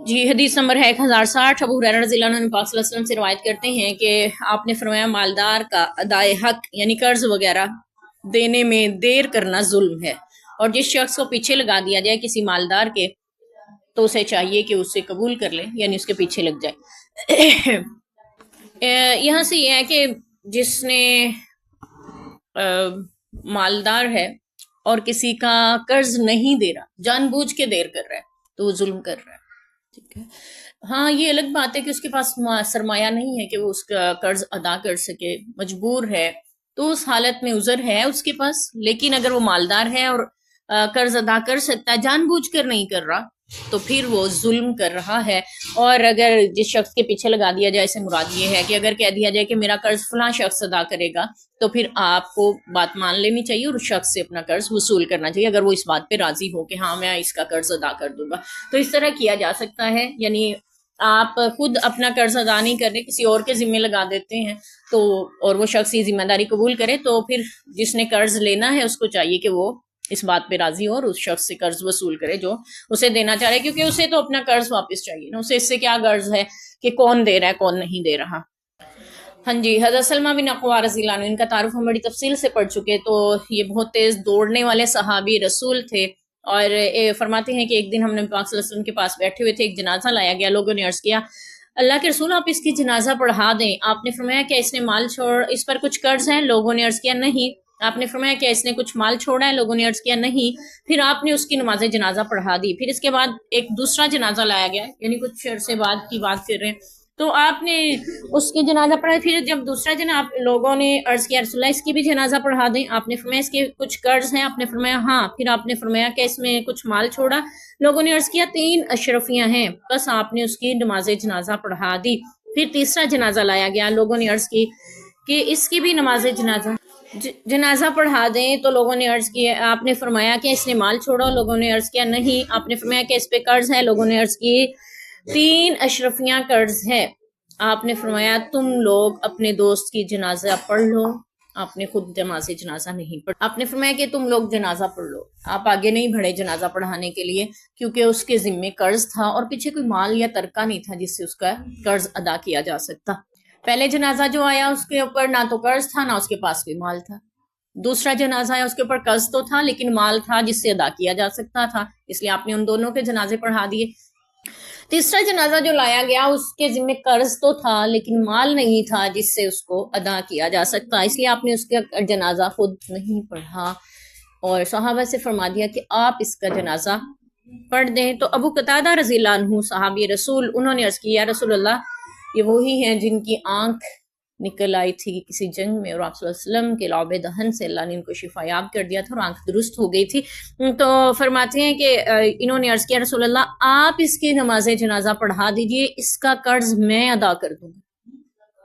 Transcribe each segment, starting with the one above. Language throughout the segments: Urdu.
جی حدیث نمبر ہے 1060۔ ابو ہریرہ رضی اللہ عنہ پاک صلی اللہ علیہ وسلم سے روایت کرتے ہیں کہ آپ نے فرمایا مالدار کا ادائے حق یعنی قرض وغیرہ دینے میں دیر کرنا ظلم ہے، اور جس شخص کو پیچھے لگا دیا جائے کسی مالدار کے تو اسے چاہیے کہ اسے قبول کر لے، یعنی اس کے پیچھے لگ جائے۔ یہاں سے یہ ہے کہ جس نے مالدار ہے اور کسی کا قرض نہیں دے رہا، جان بوجھ کے دیر کر رہا ہے، تو وہ ظلم کر رہا ہے، ٹھیک ہے۔ ہاں یہ الگ بات ہے کہ اس کے پاس سرمایہ نہیں ہے کہ وہ اس کا قرض ادا کر سکے، مجبور ہے، تو اس حالت میں عذر ہے اس کے پاس۔ لیکن اگر وہ مالدار ہے اور قرض ادا کر سکتا ہے، جان بوجھ کر نہیں کر رہا، تو پھر وہ ظلم کر رہا ہے۔ اور اگر جس شخص کے پیچھے لگا دیا جائے، سے مراد یہ ہے کہ اگر کہہ دیا جائے کہ میرا قرض فلاں شخص ادا کرے گا، تو پھر آپ کو بات مان لینی چاہیے اور اس شخص سے اپنا قرض وصول کرنا چاہیے، اگر وہ اس بات پہ راضی ہو کہ ہاں میں اس کا قرض ادا کر دوں گا۔ تو اس طرح کیا جا سکتا ہے، یعنی آپ خود اپنا قرض ادا نہیں کر رہے، کسی اور کے ذمہ لگا دیتے ہیں، تو اور وہ شخص یہ ذمہ داری قبول کرے، تو پھر جس نے قرض لینا ہے اس کو چاہیے کہ وہ اس بات پہ راضی ہو اور اس شخص سے قرض وصول کرے جو اسے دینا چاہ رہے، کیونکہ اسے تو اپنا قرض واپس چاہیے نا، اسے اس سے کیا غرض ہے کہ کون دے رہا ہے کون نہیں دے رہا۔ ہاں جی، حضرت سلمہ بن اقوا رضی اللہ عنہ، ان کا تعارف ہم بڑی تفصیل سے پڑھ چکے، تو یہ بہت تیز دوڑنے والے صحابی رسول تھے، اور فرماتے ہیں کہ ایک دن ہم نے پاک صلی اللہ علیہ وسلم کے پاس بیٹھے ہوئے تھے، ایک جنازہ لایا گیا، لوگوں نے عرض کیا اللہ کے رسول آپ اس کی جنازہ پڑھا دیں۔ آپ نے فرمایا کہ اس نے مال چھوڑ، اس پر کچھ قرض ہے؟ لوگوں نے عرض کیا نہیں۔ آپ نے فرمایا کہ اس نے کچھ مال چھوڑا ہے؟ لوگوں نے عرض کیا نہیں۔ پھر آپ نے اس کی نماز جنازہ پڑھا دی۔ پھر اس کے بعد ایک دوسرا جنازہ لایا گیا، یعنی کچھ عرصے بعد کی بات کر رہے ہیں، تو آپ نے اس کی جنازہ پڑھا۔ پھر جب دوسرا لوگوں نے عرض کیا رسول اللہ اس کی بھی جنازہ پڑھا دیں۔ آپ نے فرمایا اس کے کچھ قرض ہیں؟ آپ نے فرمایا ہاں۔ پھر آپ نے فرمایا کہ اس میں کچھ مال چھوڑا؟ لوگوں نے عرض کیا 3 اشرفیاں ہیں، بس آپ نے اس کی نماز جنازہ پڑھا دی۔ پھر تیسرا جنازہ لایا گیا، لوگوں نے عرض کی کہ اس کی بھی نماز جنازہ پڑھا دیں، تو لوگوں نے عرض کیا، آپ نے فرمایا کہ اس نے مال چھوڑا؟ لوگوں نے عرض کیا نہیں۔ آپ نے فرمایا کہ اس پہ قرض ہے؟ لوگوں نے عرض کی 3 اشرفیاں قرض ہے۔ آپ نے فرمایا تم لوگ اپنے دوست کی جنازہ پڑھ لو، آپ نے خود نماز جنازہ نہیں پڑھ۔ آپ نے فرمایا کہ تم لوگ جنازہ پڑھ لو، آپ آگے نہیں بڑھے جنازہ پڑھانے کے لیے، کیونکہ اس کے ذمے قرض تھا اور پیچھے کوئی مال یا ترکہ نہیں تھا جس سے اس کا قرض ادا کیا جا سکتا۔ پہلے جنازہ جو آیا اس کے اوپر نہ تو قرض تھا نہ اس کے پاس کوئی مال تھا۔ دوسرا جنازہ آیا اس کے اوپر قرض تو تھا لیکن مال تھا جس سے ادا کیا جا سکتا تھا، اس لیے آپ نے ان دونوں کے جنازے پڑھا دیے۔ تیسرا جنازہ جو لایا گیا اس کے ذمہ قرض تو تھا لیکن مال نہیں تھا جس سے اس کو ادا کیا جا سکتا، اس لیے آپ نے اس کا جنازہ خود نہیں پڑھا اور صحابہ سے فرما دیا کہ آپ اس کا جنازہ پڑھ دیں۔ تو ابو قتادہ رضی اللہ عنہ صحابی رسول، انہوں نے عرض کیا یا رسول اللہ یہ وہی ہیں جن کی آنکھ نکل آئی تھی کسی جنگ میں اور آپ صلی اللہ علیہ وسلم کے لعب دہن سے اللہ نے ان کو شفا یاب کر دیا تھا اور آنکھ درست ہو گئی تھی۔ تو فرماتے ہیں کہ انہوں نے عرض کیا رسول اللہ آپ اس کی نماز جنازہ پڑھا دیجئے، اس کا قرض میں ادا کر دوں گا،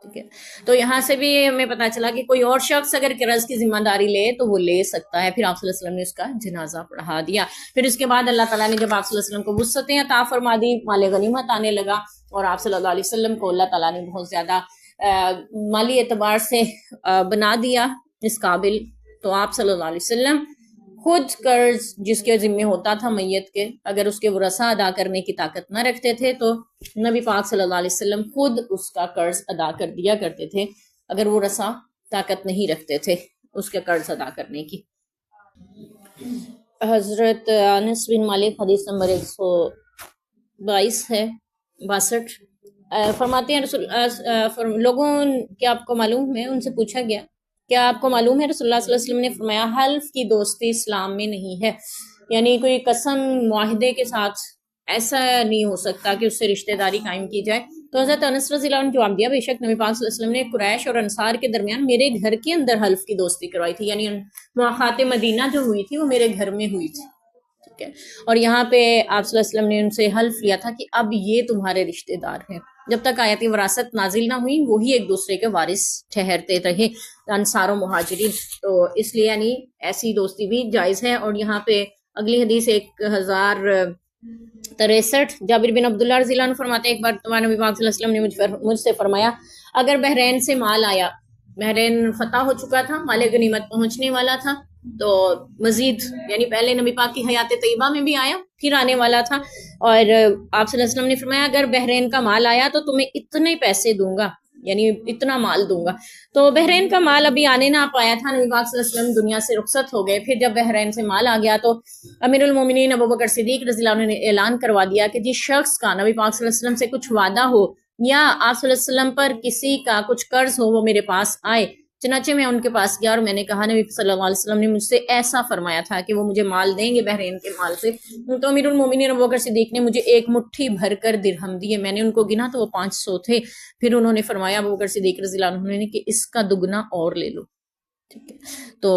ٹھیک ہے۔ تو یہاں سے بھی ہمیں پتہ چلا کہ کوئی اور شخص اگر قرض کی ذمہ داری لے تو وہ لے سکتا ہے۔ پھر آپ صلی اللہ علیہ وسلم نے اس کا جنازہ پڑھا دیا۔ پھر اس کے بعد اللہ تعالیٰ نے جب آپ صلی اللہ علیہ وسلم کو وسعتیں عطا فرما دی، مال غنیمت آنے لگا اور آپ صلی اللہ علیہ وسلم کو اللہ تعالیٰ نے بہت زیادہ مالی اعتبار سے بنا دیا اس قابل، تو آپ صلی اللہ علیہ وسلم خود قرض جس کے ذمہ ہوتا تھا میت کے، اگر اس کے ورثاء ادا کرنے کی طاقت نہ رکھتے تھے تو نبی پاک صلی اللہ علیہ وسلم خود اس کا قرض ادا کر دیا کرتے تھے، اگر وہ ورثاء طاقت نہیں رکھتے تھے اس کے قرض ادا کرنے کی۔ حضرت انس بن مالک، حدیث نمبر 122 ہے 62، فرماتے ہیں رسول لوگوں کیا آپ کو معلوم ہے، ان سے پوچھا گیا کیا آپ کو معلوم ہے، رسول اللہ صلی اللہ علیہ وسلم نے فرمایا حلف کی دوستی اسلام میں نہیں ہے، یعنی کوئی قسم معاہدے کے ساتھ ایسا نہیں ہو سکتا کہ اس سے رشتہ داری قائم کی جائے۔ تو حضرت انس رضی اللہ عنہ جواب دیا بے شک نبی پاک صلی اللہ علیہ وسلم نے قریش اور انصار کے درمیان میرے گھر کے اندر حلف کی دوستی کروائی تھی، یعنی مواخات مدینہ جو ہوئی تھی وہ میرے گھر میں ہوئی تھی، ٹھیک ہے۔ اور یہاں پہ آپ صلی اللہ علیہ وسلم نے ان سے حلف لیا تھا کہ اب یہ تمہارے رشتہ دار ہیں، جب تک آیت وراثت نازل نہ ہوئی وہی ایک دوسرے کے وارث ٹھہرتے رہے، انصار و مہاجرین، تو اس لیے یعنی ایسی دوستی بھی جائز ہے۔ اور یہاں پہ اگلی حدیث 1063، جابر بن عبداللہ رضی اللہ عنہ فرماتے ہیں ایک بار تمہارے نبی پاک صلی اللہ علیہ وسلم نے مجھ سے فرمایا اگر بحرین سے مال آیا، بحرین فتح ہو چکا تھا، مال غنیمت پہنچنے والا تھا، تو مزید یعنی پہلے نبی پاک کی حیات طیبہ میں بھی آیا، پھر آنے والا تھا، اور آپ صلی اللہ علیہ وسلم نے فرمایا اگر بحرین کا مال آیا تو تمہیں اتنے پیسے دوں گا، یعنی اتنا مال دوں گا۔ تو بحرین کا مال ابھی آنے نہ پایا تھا، نبی پاک صلی اللہ علیہ وسلم دنیا سے رخصت ہو گئے۔ پھر جب بحرین سے مال آ گیا تو امیر المومنین ابوبکر صدیق رضی اللہ عنہ نے اعلان کروا دیا کہ جس شخص کا نبی پاک صلی اللہ علیہ وسلم سے کچھ وعدہ ہو یا آپ صلی اللہ علیہ وسلم پر کسی کا کچھ قرض ہو وہ میرے پاس آئے۔ چنانچہ میں ان کے پاس گیا اور میں نے کہا نبی صلی اللہ علیہ وسلم نے مجھ سے ایسا فرمایا تھا کہ وہ مجھے مال دیں گے بحرین کے مال سے۔ تو امیر المومنین ابوبکر صدیق نے مجھے ایک مٹھی بھر کر درہم دیے، میں نے ان کو گنا تو وہ 500 تھے۔ پھر انہوں نے فرمایا ابوبکر صدیق رضی اللہ عنہ نے کہ اس کا دگنا اور لے لو، ٹھیک ہے۔ تو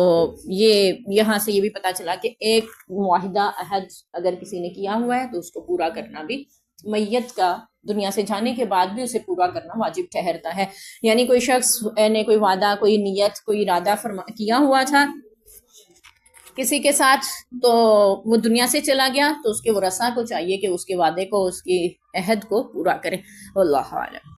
یہ یہاں سے یہ بھی پتا چلا کہ ایک معاہدہ عہد اگر کسی نے کیا ہوا ہے تو اس کو پورا کرنا بھی میت کا دنیا سے جانے کے بعد بھی اسے پورا کرنا واجب ٹھہرتا ہے۔ یعنی کوئی شخص نے کوئی وعدہ، کوئی نیت، کوئی ارادہ کیا ہوا تھا کسی کے ساتھ، تو وہ دنیا سے چلا گیا تو اس کے ورثاء کو چاہیے کہ اس کے وعدے کو، اس کی عہد کو پورا کرے۔ واللہ اعلم۔